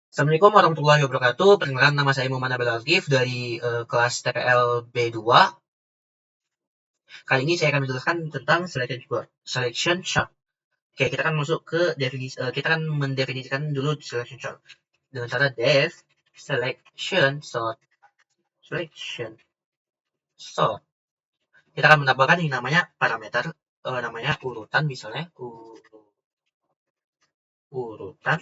Assalamualaikum warahmatullahi wabarakatuh. Perkenalkan, nama saya Muhammad Nabil Alkif dari kelas TPL B2. Kali ini saya akan menjelaskan tentang selection chart. Oke, kita akan masuk ke definisi. Kita akan mendefinisikan dulu selection chart dengan cara def selection sort. Selection sort. Kita akan menambahkan yang namanya parameter, namanya urutan, misalnya urutan.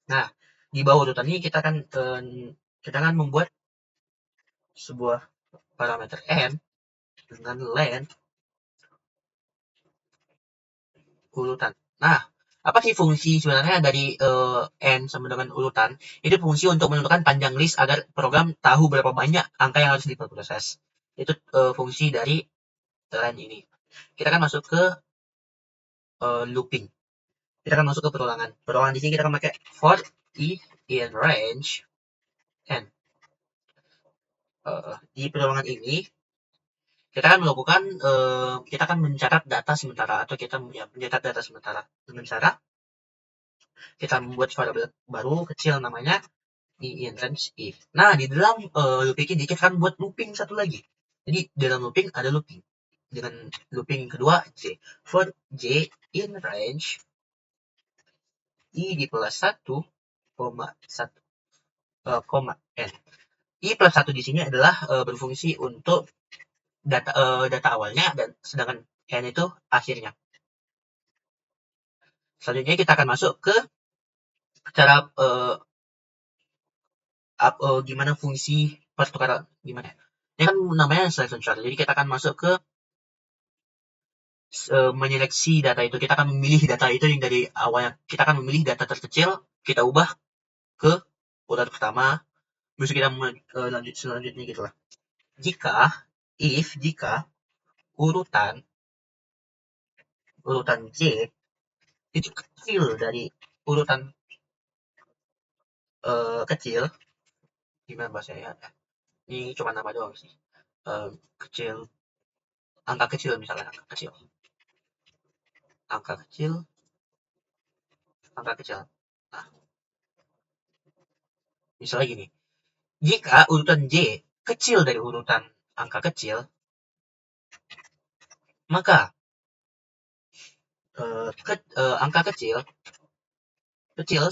Nah, di bawah urutan ini kita akan membuat sebuah parameter n dengan length urutan. Nah, apa sih fungsi sebenarnya dari n sama dengan urutan? Itu fungsi untuk menentukan panjang list agar program tahu berapa banyak angka yang harus diproses. Itu fungsi dari line ini. Kita akan masuk ke looping. Kita akan masuk ke perulangan. Perulangan di sini kita akan pakai for i in range n. Di perulangan ini kita akan melakukan kita akan mencatat data sementara, atau kita mencatat data sementara dengan cara kita membuat variabel baru kecil namanya in range if. Nah, di dalam looping ini kita akan buat looping satu lagi. Jadi dalam looping ada looping dengan looping kedua j. For j in range i di plus 1, koma n. I plus 1 di sini adalah berfungsi untuk data awalnya, dan sedangkan n itu akhirnya. Selanjutnya kita akan masuk ke cara gimana fungsi pertukaran, gimana. Ini kan namanya selection chart. Jadi kita akan masuk ke menyeleksi data itu. Kita akan memilih data itu yang dari awalnya. Kita akan memilih data terkecil, kita ubah ke urutan pertama. Bisa kita lanjut selanjutnya gitu lah. Jika urutan J itu kecil dari urutan kecil, gimana bahasanya? Ini cuma nama doang sih. Kecil, angka kecil misalnya, angka kecil. Nah, misalnya gini. Jika urutan J kecil dari urutan angka kecil, maka angka kecil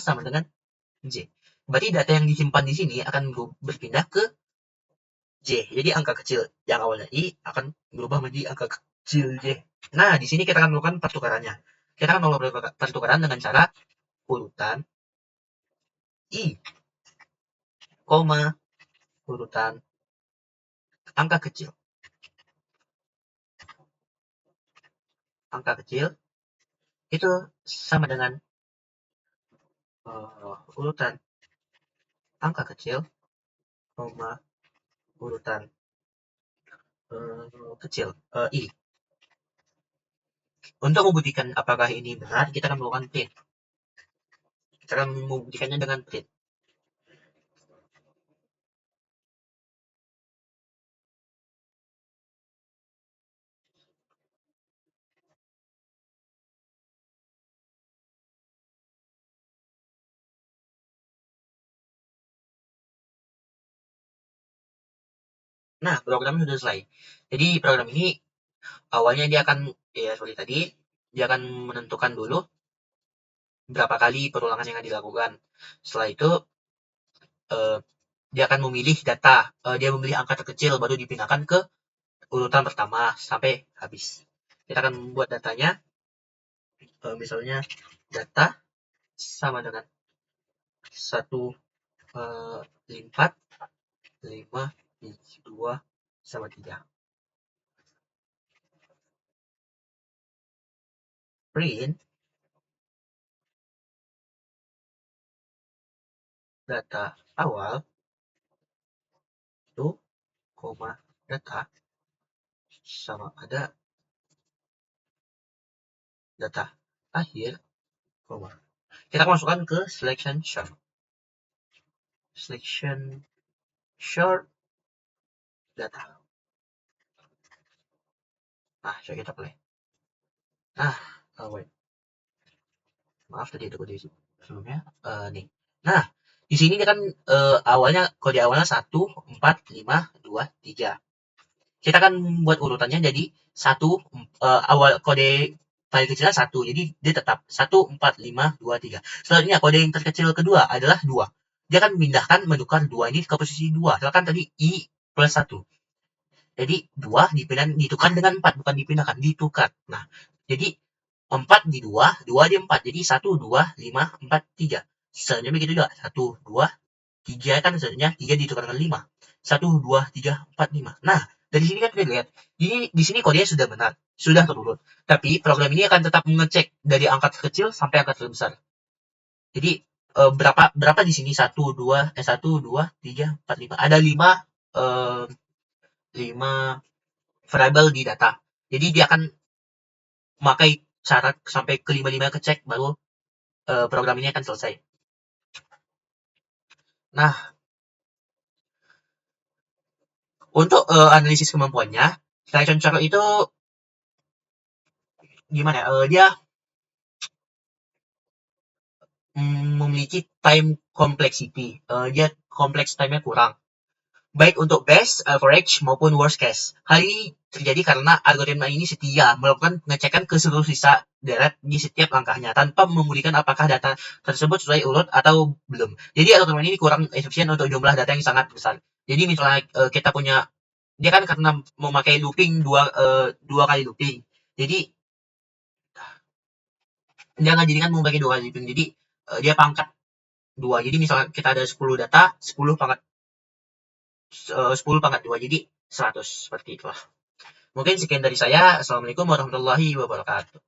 sama dengan J. Berarti data yang disimpan di sini akan berpindah ke J. Jadi angka kecil yang awalnya I akan berubah menjadi angka kecil J. Nah, di sini kita akan melakukan pertukarannya. Kita akan melakukan pertukaran dengan cara urutan I, urutan angka kecil. Angka kecil itu sama dengan urutan angka kecil, urutan kecil I. Untuk membuktikan apakah ini benar, kita akan melakukan print. Kita akan membuktikannya dengan print. Nah, programnya sudah selesai. Jadi program ini awalnya dia akan, ya seperti tadi, dia akan menentukan dulu berapa kali perulangan yang akan dilakukan. Setelah itu dia akan memilih data, dia memilih angka terkecil baru dipindahkan ke urutan pertama sampai habis. Kita akan membuat datanya, misalnya data sama dengan 1, 4, 5, 2, sama 3. Print data awal itu, data sama ada data akhir, kita akan masukkan ke selection short data. Nah, coba kita play. Wait. Maaf tadi ada kode sebelumnya. Nih. Nah, di sini dia kan kode awalnya 1, 4, 5, 2, 3. Kita kan buat urutannya jadi awal kode paling kecilnya 1, jadi dia tetap 1, 4, 5, 2, 3. Selanjutnya kode yang terkecil kedua adalah 2. Dia kan menukar 2 ini ke posisi 2. Misalkan tadi I plus 1. Jadi 2 ditukar dengan 4, bukan dipindahkan, ditukar. Nah, jadi 4 di 2, 2 di 4. Jadi 1, 2, 5, 4, 3. Selanjutnya begitu juga. 1, 2, 3 kan selanjutnya 3 ditukar dengan 5. 1, 2, 3, 4, 5. Nah, dari sini kan kita lihat. Di sini kodenya sudah benar, sudah terurut. Tapi program ini akan tetap mengecek dari angka terkecil sampai angka terbesar. Jadi berapa di sini 1, 2, 3, 4, 5. Ada 5 variabel di data. Jadi dia akan memakai syarat sampai ke 5 kecek baru program ini akan selesai. Nah, untuk analisis kemampuannya, selection chart itu gimana ya? Dia memiliki time complexity. Dia kompleks time-nya kurang. Baik untuk best, average, maupun worst case. Hal ini terjadi karena algoritma ini setia melakukan pengecekan ke seluruh sisa deret di setiap langkahnya tanpa memulihkan apakah data tersebut sesuai urut atau belum. Jadi algoritma ini kurang efisien untuk jumlah data yang sangat besar. Jadi misalnya kita punya, dia kan karena memakai looping dua kali looping. Jadi dia nggak jadikan membagi dua kali looping. Jadi dia pangkat 2. Jadi misalnya kita ada 10 data, 10 pangkat 2, jadi 100, seperti itulah. Mungkin sekian dari saya. Assalamualaikum warahmatullahi wabarakatuh.